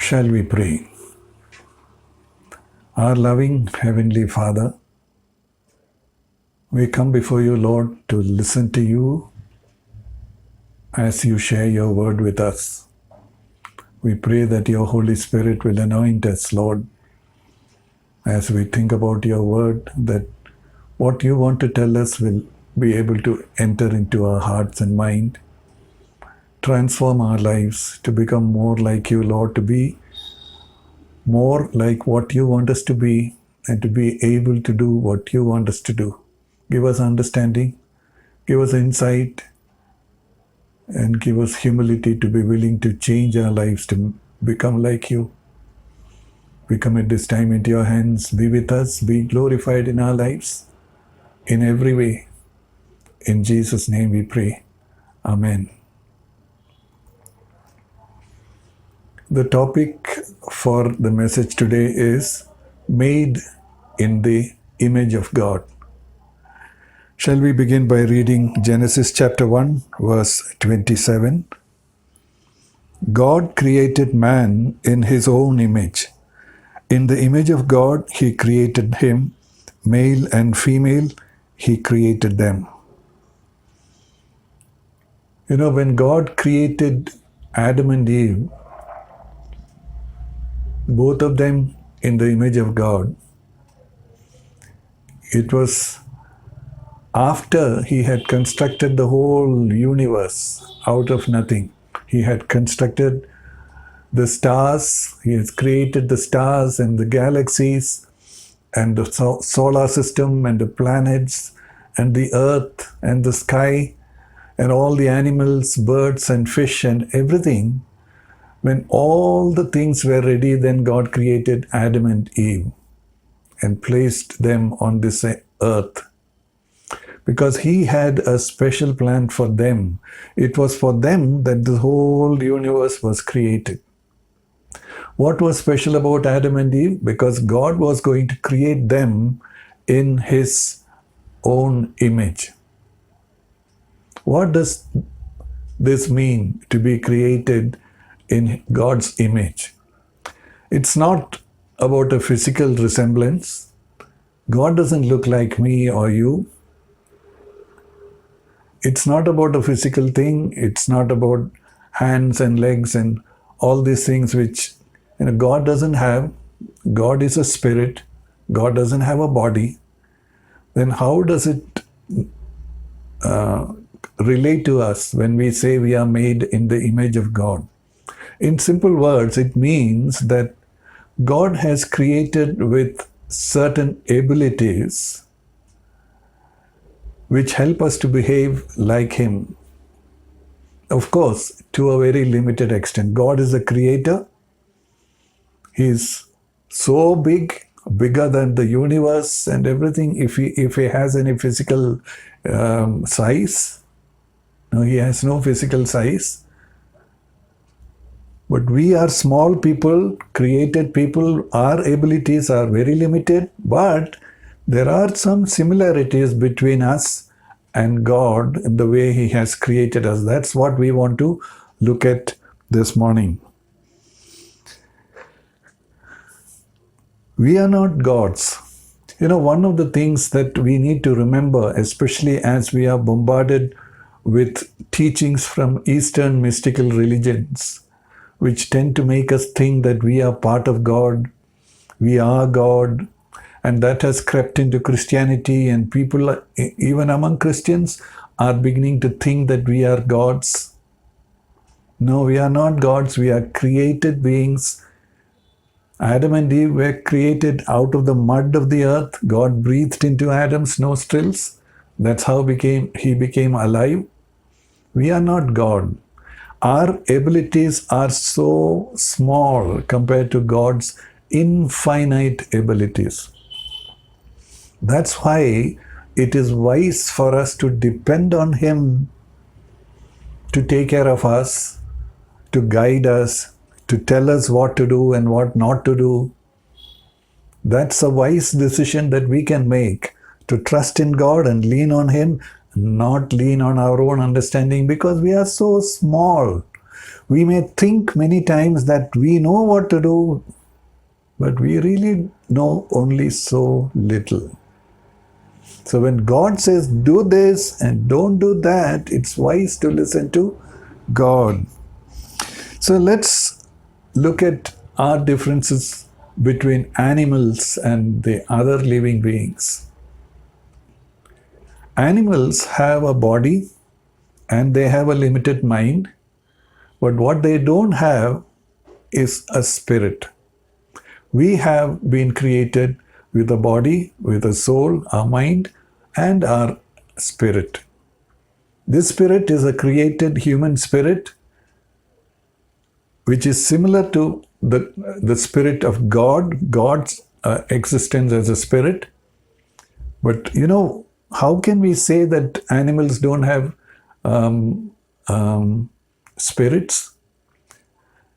Shall we pray? Our loving Heavenly Father, we come before you, Lord, to listen to you as you share your word with us. We pray that your Holy Spirit will anoint us, Lord, as we think about your word, that what you want to tell us will be able to enter into our hearts and mind, transform our lives to become more like you, Lord, to be more like what you want us to be and to be able to do what you want us to do. Give us understanding, give us insight, and give us humility to be willing to change our lives to become like you. We commit this time into your hands. Be with us, be glorified in our lives in every way. In Jesus' name we pray. Amen. The topic for the message today is made in the image of God. Shall we begin by reading Genesis chapter 1, verse 27? God created man in his own image. In the image of God, he created him, male and female, he created them. You know, when God created Adam and Eve, both of them in the image of God, it was after he had constructed the whole universe out of nothing. He had constructed the stars, he has created the stars and the galaxies and the solar system and the planets and the earth and the sky and all the animals, birds and fish and everything. When all the things were ready, then God created Adam and Eve and placed them on this earth. Because he had a special plan for them. It was for them that the whole universe was created. What was special about Adam and Eve? Because God was going to create them in his own image. What does this mean, to be created in God's image? It's not about a physical resemblance. God doesn't look like me or you. It's not about a physical thing. It's not about hands and legs and all these things which God doesn't have. God is a spirit. God doesn't have a body. Then how does it relate to us when we say we are made in the image of God? In simple words, it means that God has created with certain abilities which help us to behave like him. Of course, to a very limited extent. God is a creator. He is so big, bigger than the universe and everything. If he has any physical size, no, he has no physical size. But we are small people, created people. Our abilities are very limited, but there are some similarities between us and God in the way he has created us. That's what we want to look at this morning. We are not gods. You know, one of the things that we need to remember, especially as we are bombarded with teachings from Eastern mystical religions, which tend to make us think that we are part of God, we are God, and that has crept into Christianity, and people, even among Christians, are beginning to think that we are gods. No, we are not gods, we are created beings. Adam and Eve were created out of the mud of the earth. God breathed into Adam's nostrils. That's how he became alive. We are not God. Our abilities are so small compared to God's infinite abilities. That's why it is wise for us to depend on him to take care of us, to guide us, to tell us what to do and what not to do. That's a wise decision that we can make, to trust in God and lean on him, not lean on our own understanding, because we are so small. We may think many times that we know what to do, but we really know only so little. So when God says, do this and don't do that, it's wise to listen to God. So let's look at our differences between animals and the other living beings. Animals have a body and they have a limited mind, but what they don't have is a spirit. We have been created with a body, with a soul, our mind, and our spirit. This spirit is a created human spirit, which is similar to the spirit of God, God's existence as a spirit. But how can we say that animals don't have spirits?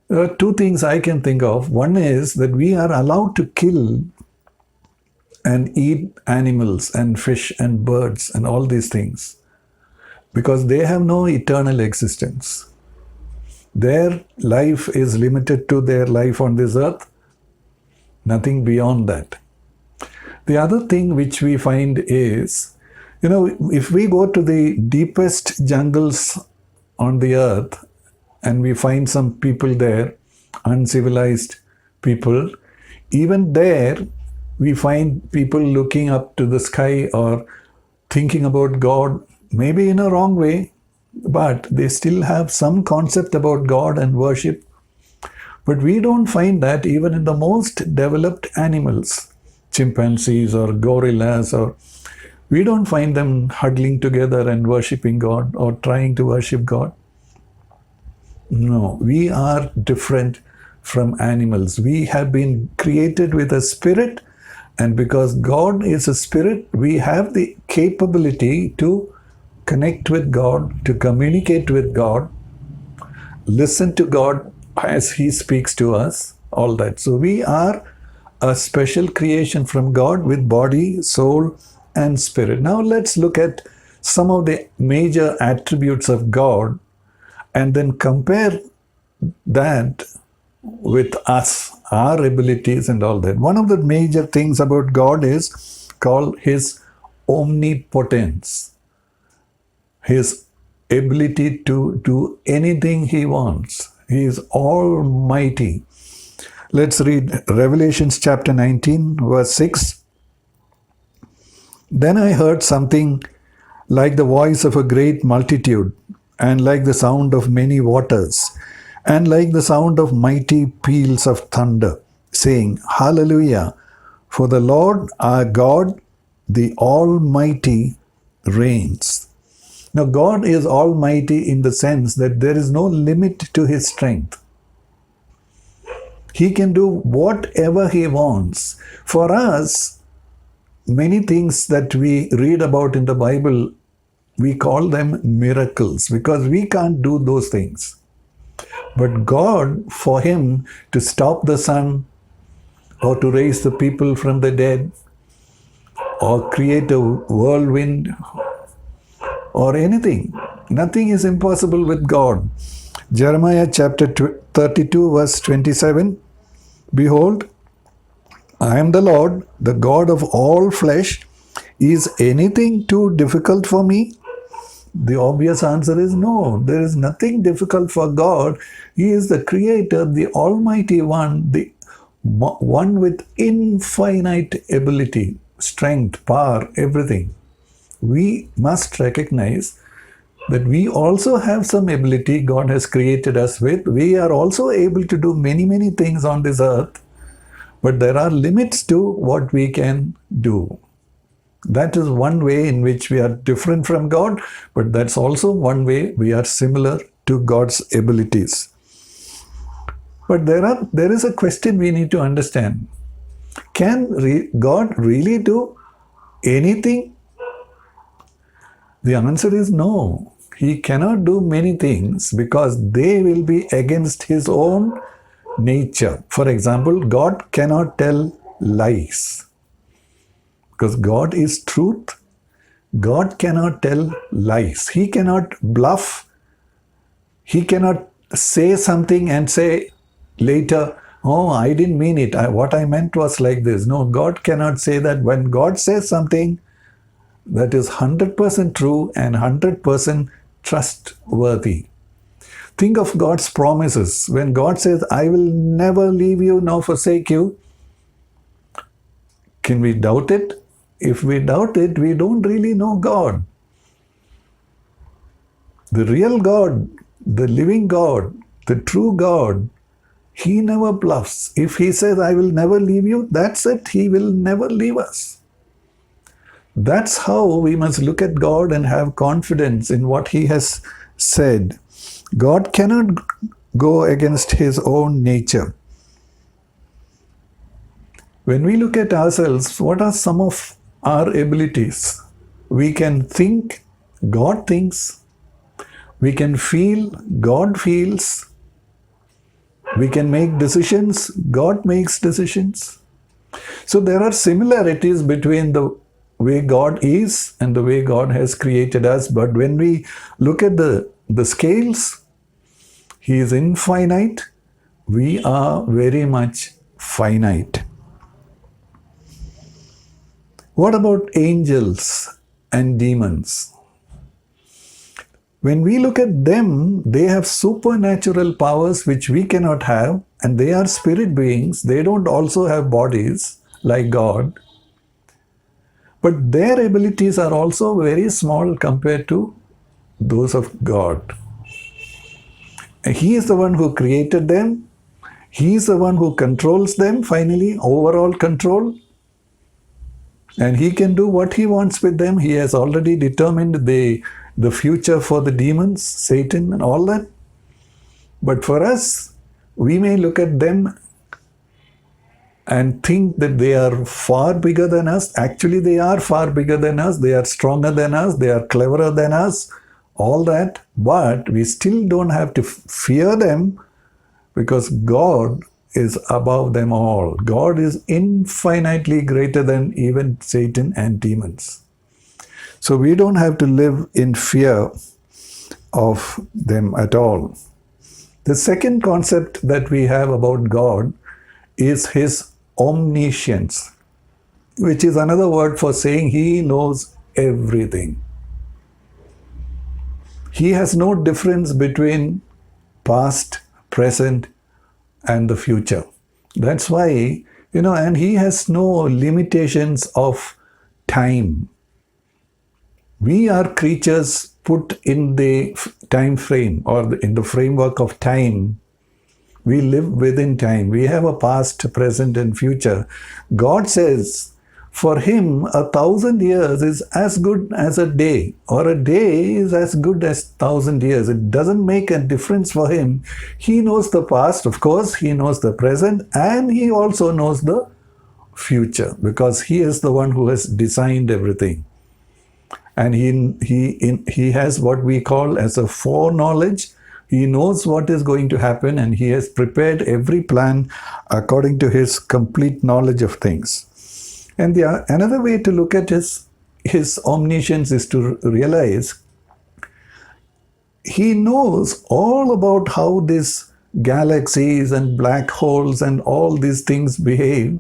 There are two things I can think of. One is that we are allowed to kill and eat animals and fish and birds and all these things because they have no eternal existence. Their life is limited to their life on this earth, nothing beyond that. The other thing which we find is, if we go to the deepest jungles on the earth and we find some people there, uncivilized people, even there we find people looking up to the sky or thinking about God, maybe in a wrong way, but they still have some concept about God and worship. But we don't find that even in the most developed animals, chimpanzees or gorillas, or we don't find them huddling together and worshiping God or trying to worship God. No, we are different from animals. We have been created with a spirit, and because God is a spirit, we have the capability to connect with God, to communicate with God, listen to God as He speaks to us, all that. So we are a special creation from God with body, soul, and spirit. Now let's look at some of the major attributes of God and then compare that with us, our abilities and all that. One of the major things about God is called His omnipotence. His ability to do anything He wants. He is almighty. Let's read Revelations chapter 19, verse 6. Then I heard something like the voice of a great multitude, and like the sound of many waters, and like the sound of mighty peals of thunder, saying, Hallelujah! For the Lord our God, the Almighty, reigns. Now, God is almighty in the sense that there is no limit to His strength. He can do whatever He wants. For us, many things that we read about in the Bible, we call them miracles because we can't do those things. But God, for Him to stop the sun or to raise the people from the dead or create a whirlwind or anything. Nothing is impossible with God. Jeremiah chapter 32 verse 27. Behold, I am the Lord, the God of all flesh. Is anything too difficult for me? The obvious answer is no. There is nothing difficult for God. He is the Creator, the Almighty One, the one with infinite ability, strength, power, everything. We must recognize that we also have some ability God has created us with. We are also able to do many, many things on this earth, but there are limits to what we can do. That is one way in which we are different from God, but that's also one way we are similar to God's abilities. But there is a question we need to understand. Can God really do anything? The answer is no. He cannot do many things because they will be against His own nature. For example, God cannot tell lies because God is truth. God cannot tell lies. He cannot bluff. He cannot say something and say later, oh, I didn't mean it. What I meant was like this. No, God cannot say that. When God says something, that is 100% true and 100% trustworthy. Think of God's promises. When God says, I will never leave you nor forsake you, can we doubt it? If we doubt it, we don't really know God. The real God, the living God, the true God, He never bluffs. If He says, I will never leave you, that's it. He will never leave us. That's how we must look at God and have confidence in what He has said. God cannot go against His own nature. When we look at ourselves, what are some of our abilities? We can think, God thinks. We can feel, God feels. We can make decisions, God makes decisions. So there are similarities between the way God is and the way God has created us. But when we look at the scales, He is infinite. We are very much finite. What about angels and demons? When we look at them, they have supernatural powers which we cannot have, and they are spirit beings. They don't also have bodies like God. But their abilities are also very small compared to those of God. And He is the one who created them. He is the one who controls them, finally, overall control. And He can do what He wants with them. He has already determined the future for the demons, Satan, and all that. But for us, we may look at them and think that they are far bigger than us. Actually, they are far bigger than us. They are stronger than us. They are cleverer than us. All that. But we still don't have to fear them because God is above them all. God is infinitely greater than even Satan and demons. So we don't have to live in fear of them at all. The second concept that we have about God is His omniscience, which is another word for saying He knows everything. He has no difference between past, present, and the future. That's why, and He has no limitations of time. We are creatures put in the time frame or in the framework of time. We live within time. We have a past, present, and future. God says, for Him, 1,000 years is as good as a day, or a day is as good as 1,000 years. It doesn't make a difference for Him. He knows the past, of course, He knows the present, and He also knows the future because He is the one who has designed everything. And he has what we call as a foreknowledge. He knows what is going to happen and He has prepared every plan according to His complete knowledge of things. And another way to look at His omniscience is to realize He knows all about how these galaxies and black holes and all these things behave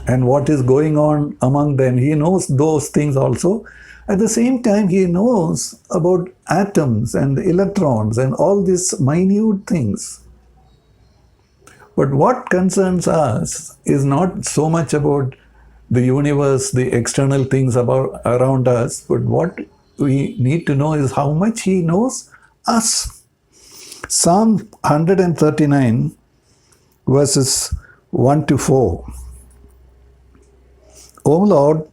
and what is going on among them. He knows those things also. At the same time, He knows about atoms and electrons and all these minute things. But what concerns us is not so much about the universe, the external things around us, but what we need to know is how much He knows us. Psalm 139, verses 1 to 4. O Lord,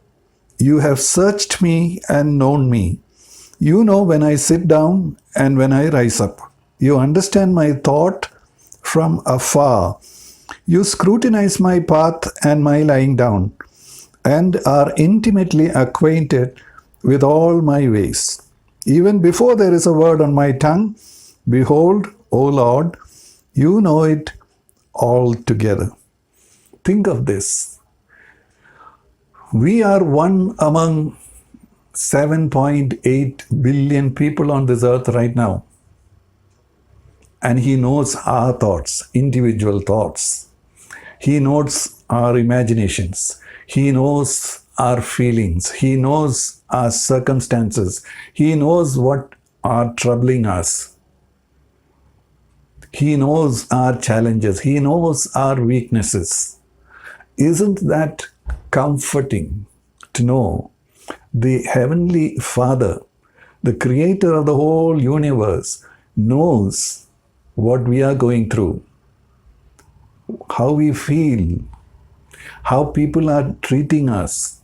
You have searched me and known me. You know when I sit down and when I rise up. You understand my thought from afar. You scrutinize my path and my lying down, and are intimately acquainted with all my ways. Even before there is a word on my tongue, behold, O Lord, You know it altogether. Think of this. We are one among 7.8 billion people on this earth right now. And he knows our thoughts, individual thoughts. He knows our imaginations. He knows our feelings. He knows our circumstances. He knows what are troubling us. He knows our challenges. He knows our weaknesses. Isn't that comforting to know the Heavenly Father, the Creator of the whole universe, knows what we are going through, how we feel, how people are treating us,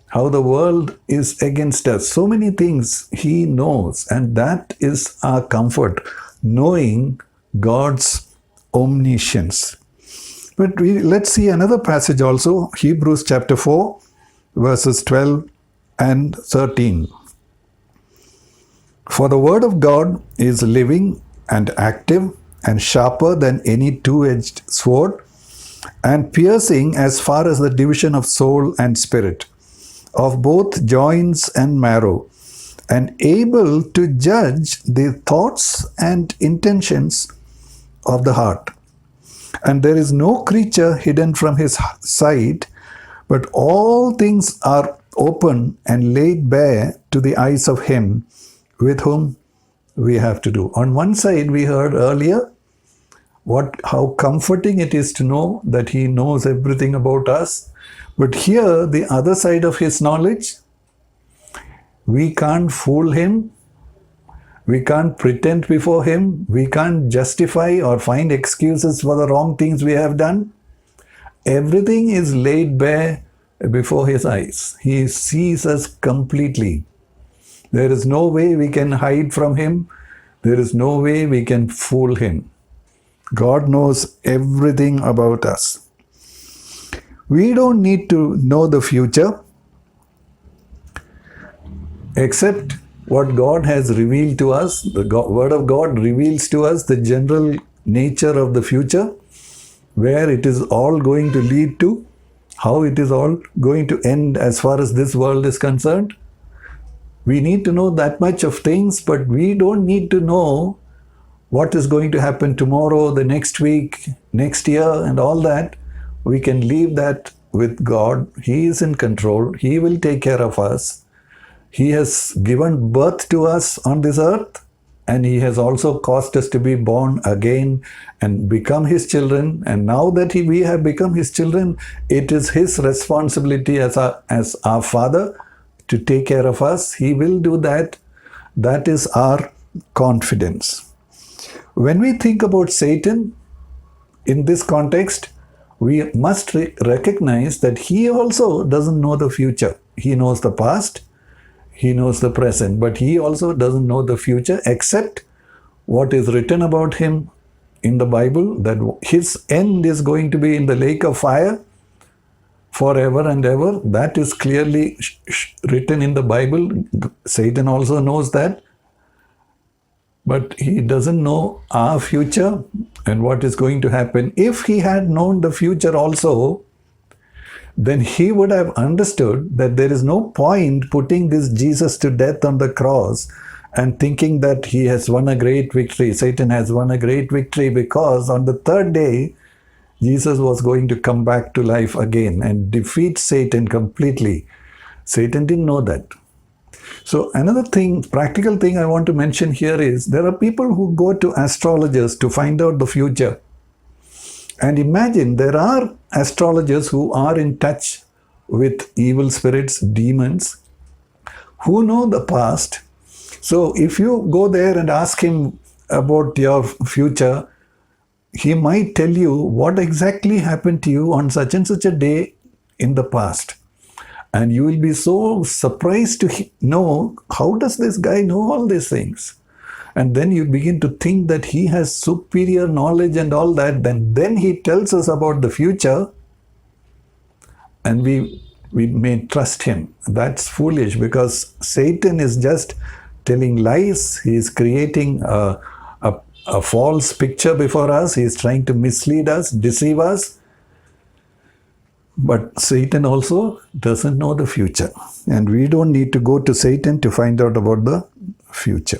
how the world is against us. So many things He knows, and that is our comfort, knowing God's omniscience. But let's see another passage also, Hebrews chapter 4, verses 12 and 13. For the word of God is living and active and sharper than any two-edged sword, and piercing as far as the division of soul and spirit, of both joints and marrow, and able to judge the thoughts and intentions of the heart. And there is no creature hidden from His sight, but all things are open and laid bare to the eyes of Him with whom we have to do. On one side, we heard earlier how comforting it is to know that He knows everything about us. But here, the other side of His knowledge, we can't fool Him. We can't pretend before Him. We can't justify or find excuses for the wrong things we have done. Everything is laid bare before His eyes. He sees us completely. There is no way we can hide from Him. There is no way we can fool Him. God knows everything about us. We don't need to know the future except what God has revealed to us. The Word of God reveals to us the general nature of the future, where it is all going to lead to, how it is all going to end as far as this world is concerned. We need to know that much of things, but we don't need to know what is going to happen tomorrow, the next week, next year, and all that. We can leave that with God. He is in control. He will take care of us. He has given birth to us on this earth, and He has also caused us to be born again and become His children. And now that we have become His children, it is His responsibility as our Father to take care of us. He will do that. That is our confidence. When we think about Satan in this context, we must recognize that he also doesn't know the future. He knows the past, he knows the present, but he also doesn't know the future except what is written about him in the Bible, that his end is going to be in the lake of fire forever and ever. That is clearly written in the Bible. Satan also knows that. But he doesn't know our future and what is going to happen. If he had known the future also, then he would have understood that there is no point putting this Jesus to death on the cross and thinking that he has won a great victory. Satan has won a great victory, because on the third day, Jesus was going to come back to life again and defeat Satan completely. Satan didn't know that. So another thing, practical thing I want to mention here is, there are people who go to astrologers to find out the future. And imagine, there are astrologers who are in touch with evil spirits, demons, who know the past. So if you go there and ask him about your future, he might tell you what exactly happened to you on such and such a day in the past. And you will be so surprised to know, how does this guy know all these things? And then you begin to think that he has superior knowledge and all that. Then he tells us about the future, and we may trust him. That's foolish, because Satan is just telling lies. He is creating a false picture before us. He is trying to mislead us, deceive us. But Satan also doesn't know the future. And we don't need to go to Satan to find out about the future.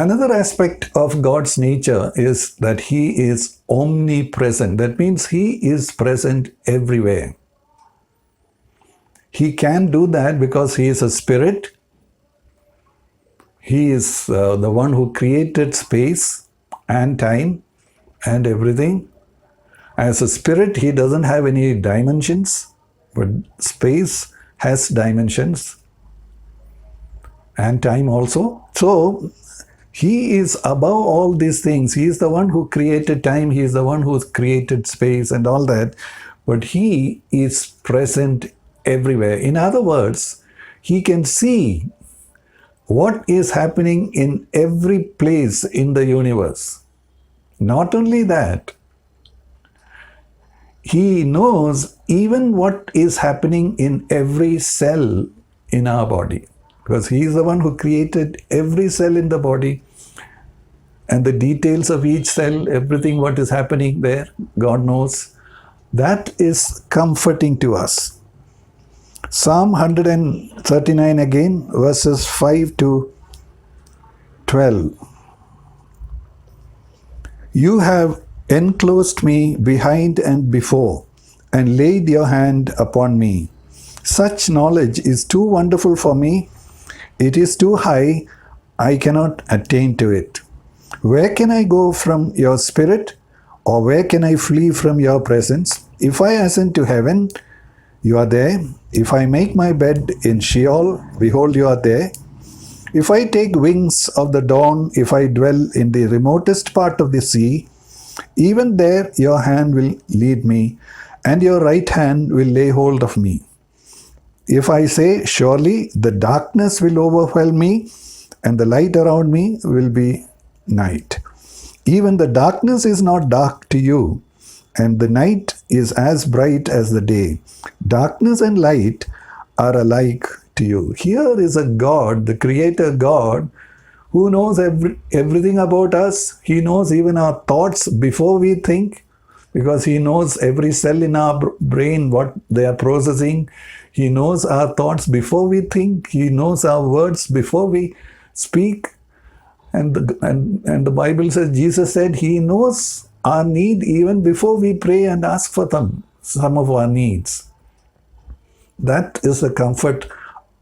Another aspect of God's nature is that He is omnipresent. That means He is present everywhere. He can do that because He is a spirit. He is the one who created space and time and everything. As a spirit, He doesn't have any dimensions, but space has dimensions and time also. So, He is above all these things. He is the one who created time. He is the one who created space and all that. But He is present everywhere. In other words, He can see what is happening in every place in the universe. Not only that, He knows even what is happening in every cell in our body. Because He is the one who created every cell in the body, and the details of each cell, everything what is happening there, God knows. That is comforting to us. Psalm 139 again, verses 5 to 12. You have enclosed me behind and before, and laid your hand upon me. Such knowledge is too wonderful for me. It is too high, I cannot attain to it. Where can I go from your spirit, or where can I flee from your presence? If I ascend to heaven, you are there. If I make my bed in Sheol, behold, you are there. If I take wings of the dawn, if I dwell in the remotest part of the sea, even there your hand will lead me, and your right hand will lay hold of me. If I say, surely the darkness will overwhelm me, and the light around me will be night. Even the darkness is not dark to you, and the night is as bright as the day. Darkness and light are alike to you. Here is a God, the Creator God, who knows everything about us. He knows even our thoughts before we think, because He knows every cell in our brain, what they are processing. He knows our thoughts before we think. He knows our words before we speak. And the Bible says, Jesus said, He knows our need even before we pray and ask for them, some of our needs. That is the comfort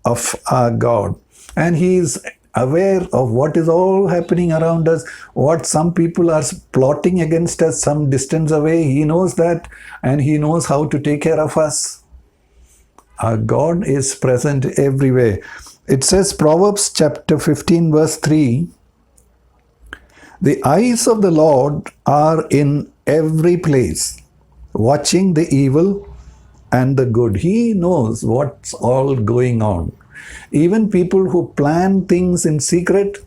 of our God. And He is aware of what is all happening around us, what some people are plotting against us some distance away. He knows that, and He knows how to take care of us. Our God is present everywhere. It says, Proverbs chapter 15, verse 3, the eyes of the Lord are in every place, watching the evil and the good. He knows what's all going on. Even people who plan things in secret,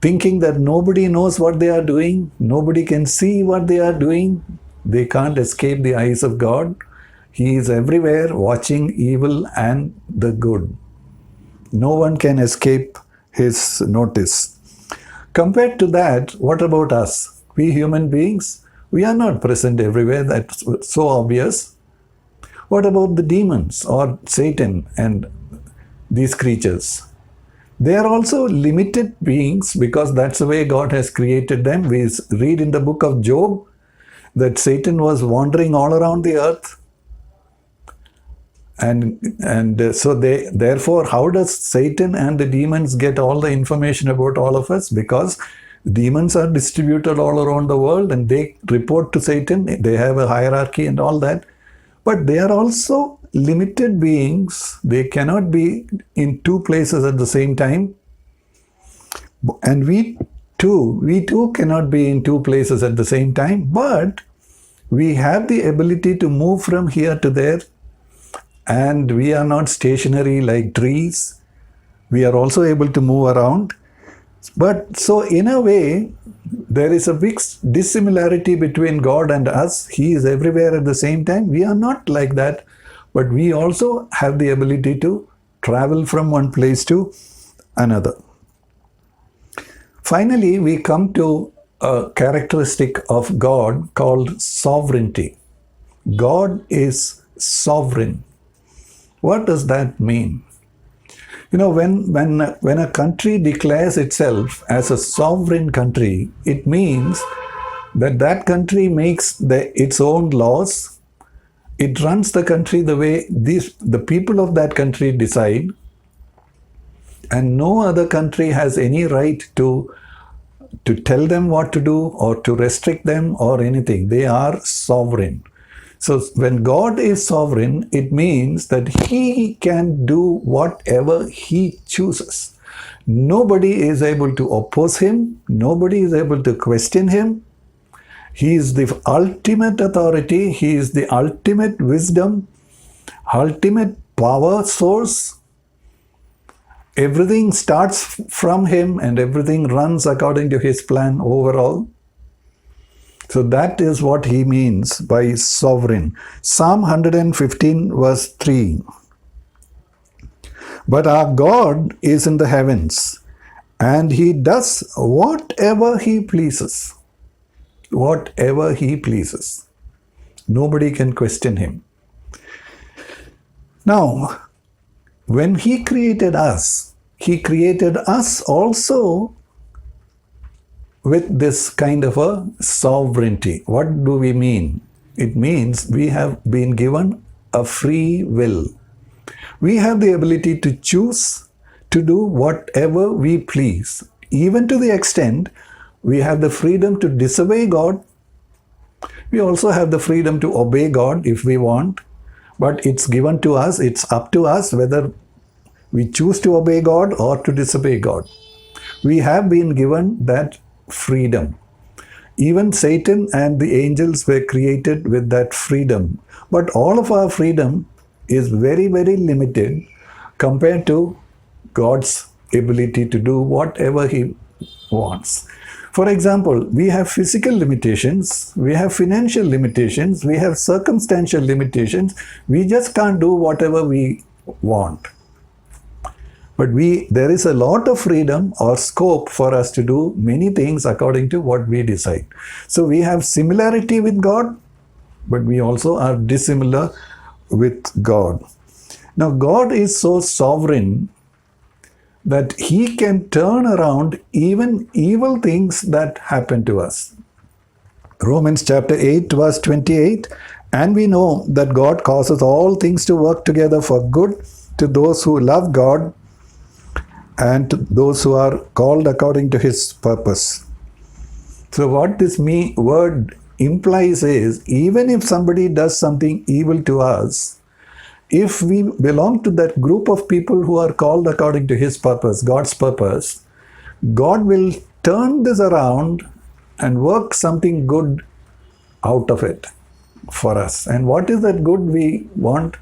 thinking that nobody knows what they are doing, nobody can see what they are doing, they can't escape the eyes of God. He is everywhere, watching evil and the good. No one can escape His notice. Compared to that, what about us? We human beings, we are not present everywhere. That's so obvious. What about the demons or Satan and these creatures? They are also limited beings because that's the way God has created them. We read in the book of Job that Satan was wandering all around the earth. And so therefore, how does Satan and the demons get all the information about all of us? Because demons are distributed all around the world and they report to Satan. They have a hierarchy and all that. But they are also limited beings. They cannot be in two places at the same time. And we too cannot be in two places at the same time. But we have the ability to move from here to there. And we are not stationary like trees. We are also able to move around. But so in a way, there is a big dissimilarity between God and us. He is everywhere at the same time. We are not like that. But we also have the ability to travel from one place to another. Finally, we come to a characteristic of God called sovereignty. God is sovereign. What does that mean? When a country declares itself as a sovereign country, it means that that country makes its own laws. It runs the country the way the people of that country decide, and no other country has any right to tell them what to do or to restrict them or anything. They are sovereign. So when God is sovereign, it means that He can do whatever He chooses. Nobody is able to oppose Him. Nobody is able to question Him. He is the ultimate authority. He is the ultimate wisdom, ultimate power source. Everything starts from Him and everything runs according to His plan overall. So that is what He means by sovereign. Psalm 115 verse 3. But our God is in the heavens, and He does whatever He pleases. Whatever He pleases. Nobody can question Him. Now, when He created us also with this kind of a sovereignty. What do we mean? It means we have been given a free will. We have the ability to choose to do whatever we please, even to the extent we have the freedom to disobey God. We also have the freedom to obey God if we want, but it's given to us, it's up to us whether we choose to obey God or to disobey God. We have been given that freedom. Even Satan and the angels were created with that freedom. But all of our freedom is very, very limited compared to God's ability to do whatever He wants. For example, we have physical limitations, we have financial limitations, we have circumstantial limitations. We just can't do whatever we want. But there is a lot of freedom or scope for us to do many things according to what we decide. So we have similarity with God, but we also are dissimilar with God. Now, God is so sovereign that He can turn around even evil things that happen to us. Romans chapter 8 verse 28, and we know that God causes all things to work together for good to those who love God and to those who are called according to His purpose. So what this word implies is, even if somebody does something evil to us, if we belong to that group of people who are called according to His purpose, God's purpose, God will turn this around and work something good out of it for us. And what is that good we want?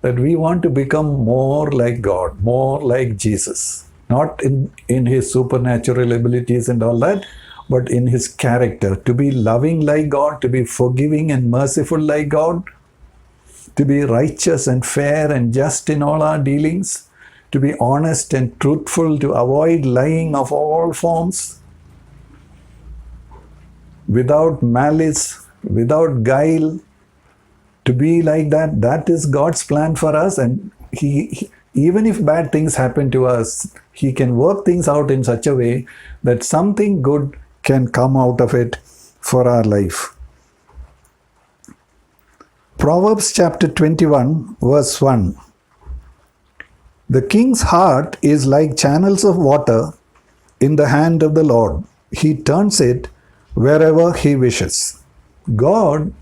That we want to become more like God, more like Jesus. Not in His supernatural abilities and all that, but in His character. To be loving like God, to be forgiving and merciful like God, to be righteous and fair and just in all our dealings, to be honest and truthful, to avoid lying of all forms, without malice, without guile. To be like that, that is God's plan for us. And He even if bad things happen to us, He can work things out in such a way that something good can come out of it for our life. Proverbs chapter 21 verse 1. The king's heart is like channels of water in the hand of the Lord. He turns it wherever He wishes. God,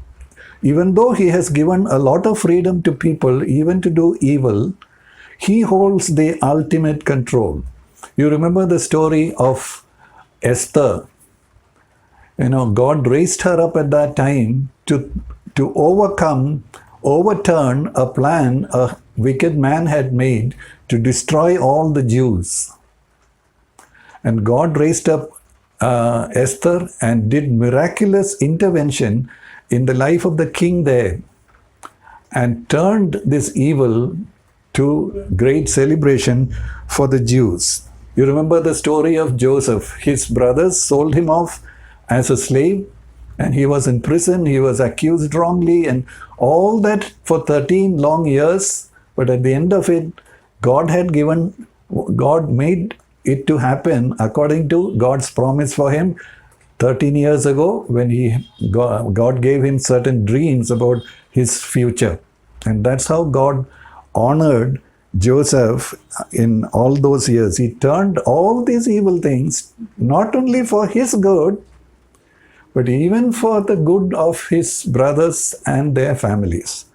even though He has given a lot of freedom to people, even to do evil, He holds the ultimate control. You remember the story of Esther. God raised her up at that time to overturn a plan a wicked man had made to destroy all the Jews. And God raised up Esther and did miraculous intervention in the life of the king there and turned this evil to great celebration for the Jews. You remember the story of Joseph. His brothers sold him off as a slave and he was in prison. He was accused wrongly and all that for 13 long years. But at the end of it, God made it to happen according to God's promise for him 13 years ago when God gave him certain dreams about his future. And that's how God honored Joseph in all those years. He turned all these evil things not only for his good, but even for the good of his brothers and their families.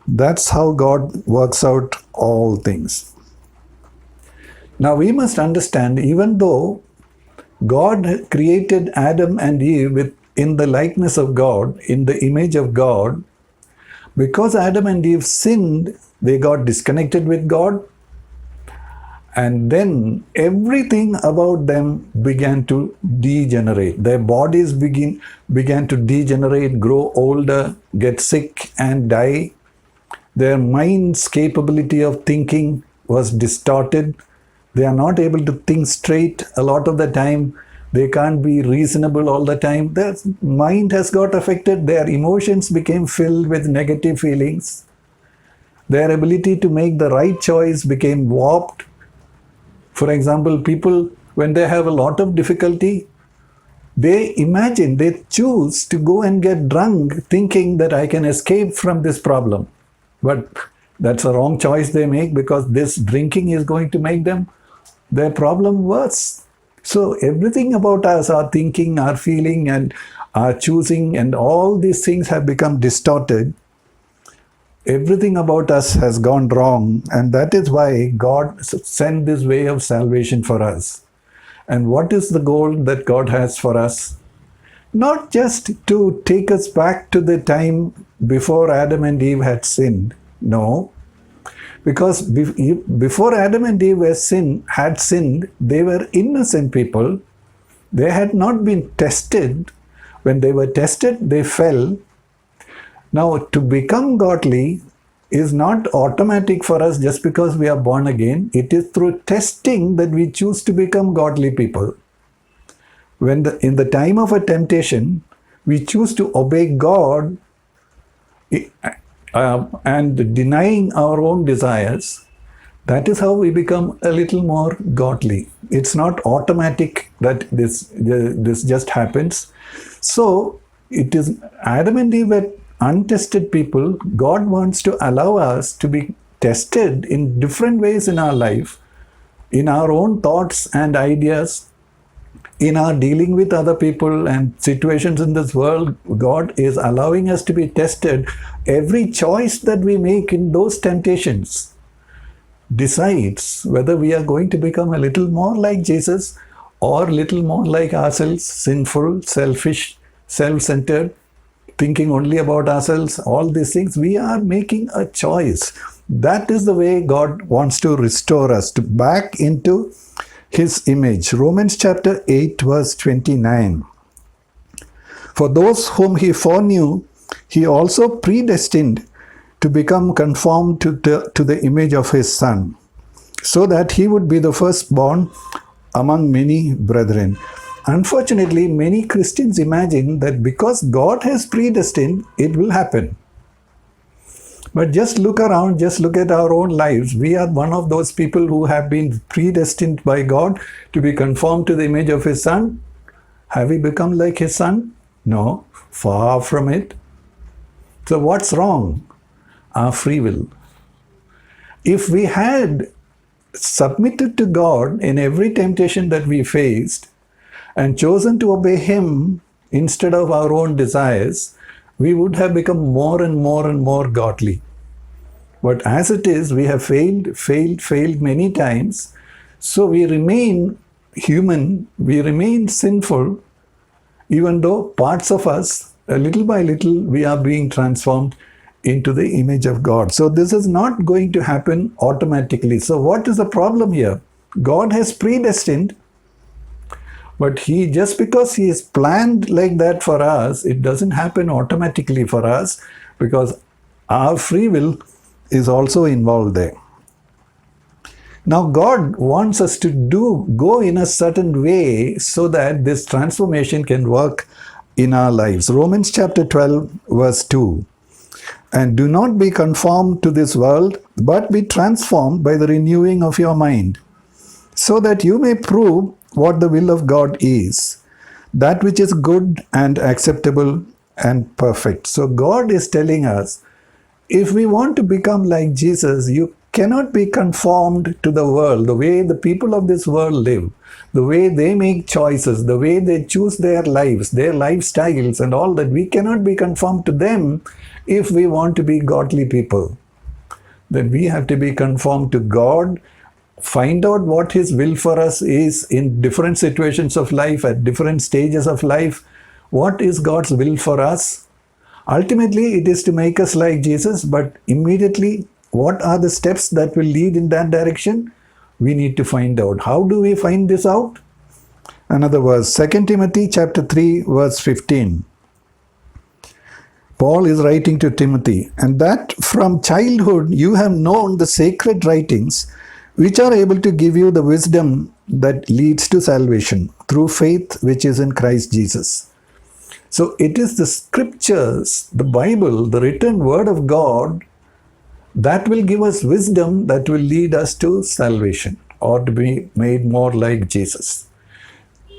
That's how God works out all things. Now we must understand, even though God created Adam and Eve in the likeness of God, in the image of God, because Adam and Eve sinned, they got disconnected with God, and then everything about them began to degenerate. Their bodies began to degenerate, grow older, get sick and die. Their mind's capability of thinking was distorted. They are not able to think straight a lot of the time. They can't be reasonable all the time. Their mind has got affected. Their emotions became filled with negative feelings. Their ability to make the right choice became warped. For example, people, when they have a lot of difficulty, they choose to go and get drunk thinking that I can escape from this problem. But that's a wrong choice they make, because this drinking is going to make their problem worse. So everything about us, our thinking, our feeling, and our choosing, and all these things have become distorted. Everything about us has gone wrong, and that is why God sent this way of salvation for us. And what is the goal that God has for us? Not just to take us back to the time before Adam and Eve had sinned. No. Because before Adam and Eve had sinned, they were innocent people. They had not been tested. When they were tested, they fell. Now, to become godly is not automatic for us just because we are born again. It is through testing that we choose to become godly people. In the time of a temptation, we choose to obey God and denying our own desires. That is how we become a little more godly. It's not automatic that this just happens. So it is Adam and Eve were untested people. God wants to allow us to be tested in different ways in our life, in our own thoughts and ideas, in our dealing with other people and situations in this world. God is allowing us to be tested. Every choice that we make in those temptations decides whether we are going to become a little more like Jesus or a little more like ourselves, sinful, selfish, self-centered, thinking only about ourselves. All these things, we are making a choice. That is the way God wants to restore us back into His image. Romans chapter 8 verse 29. For those whom He foreknew, He also predestined to become conformed to the image of His Son, so that He would be the firstborn among many brethren. Unfortunately, many Christians imagine that because God has predestined, it will happen. But just look around, just look at our own lives. We are one of those people who have been predestined by God to be conformed to the image of His Son. Have we become like His Son? No, far from it. So what's wrong? Our free will. If we had submitted to God in every temptation that we faced and chosen to obey Him instead of our own desires, we would have become more and more and more godly. But as it is, we have failed many times. So we remain human, we remain sinful, even though parts of us, little by little, we are being transformed into the image of God. So this is not going to happen automatically. So what is the problem here? God has predestined, but just because He is planned like that for us, it doesn't happen automatically for us, because our free will is also involved there. Now God wants us to go in a certain way so that this transformation can work in our lives. Romans chapter 12 verse 2. And do not be conformed to this world, but be transformed by the renewing of your mind, so that you may prove what the will of God is, that which is good and acceptable and perfect. So God is telling us, if we want to become like Jesus, you cannot be conformed to the world, the way the people of this world live, the way they make choices, the way they choose their lives, their lifestyles and all that. We cannot be conformed to them if we want to be godly people. Then we have to be conformed to God, find out what His will for us is in different situations of life, at different stages of life. What is God's will for us? Ultimately, it is to make us like Jesus, but immediately, what are the steps that will lead in that direction? We need to find out. How do we find this out? Another verse, 2 Timothy chapter 3, verse 15. Paul is writing to Timothy, and that from childhood you have known the sacred writings, which are able to give you the wisdom that leads to salvation through faith which is in Christ Jesus. So it is the scriptures, the Bible, the written word of God, that will give us wisdom that will lead us to salvation or to be made more like Jesus.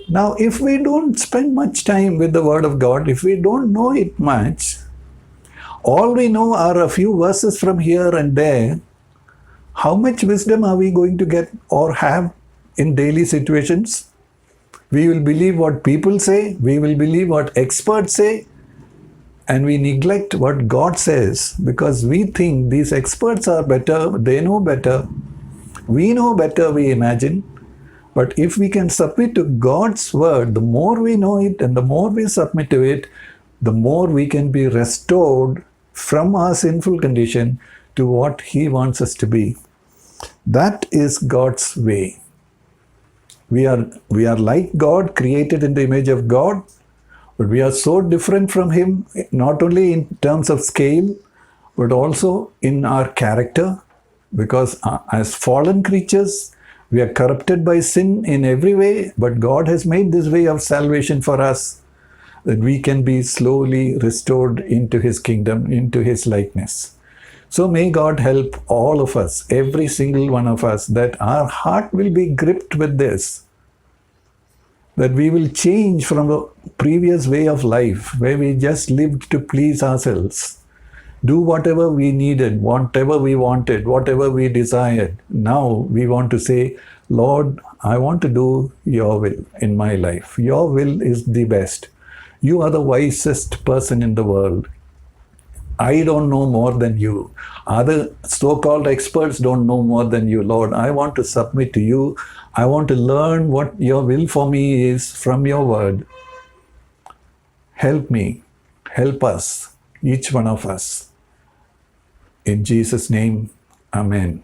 Now, if we don't spend much time with the word of God, if we don't know it much, all we know are a few verses from here and there, how much wisdom are we going to get or have in daily situations? We will believe what people say, we will believe what experts say, and we neglect what God says because we think these experts are better, they know better, we know better, we imagine. But if we can submit to God's word, the more we know it and the more we submit to it, the more we can be restored from our sinful condition to what He wants us to be. That is God's way. We are like God, created in the image of God, but we are so different from Him, not only in terms of scale, but also in our character, because as fallen creatures, we are corrupted by sin in every way, but God has made this way of salvation for us, that we can be slowly restored into His kingdom, into His likeness. So may God help all of us, every single one of us, that our heart will be gripped with this, that we will change from the previous way of life, where we just lived to please ourselves, do whatever we needed, whatever we wanted, whatever we desired. Now we want to say, Lord, I want to do your will in my life. Your will is the best. You are the wisest person in the world. I don't know more than you. Other so-called experts don't know more than you. Lord, I want to submit to you. I want to learn what your will for me is from your word. Help me. Help us, each one of us. In Jesus' name, Amen.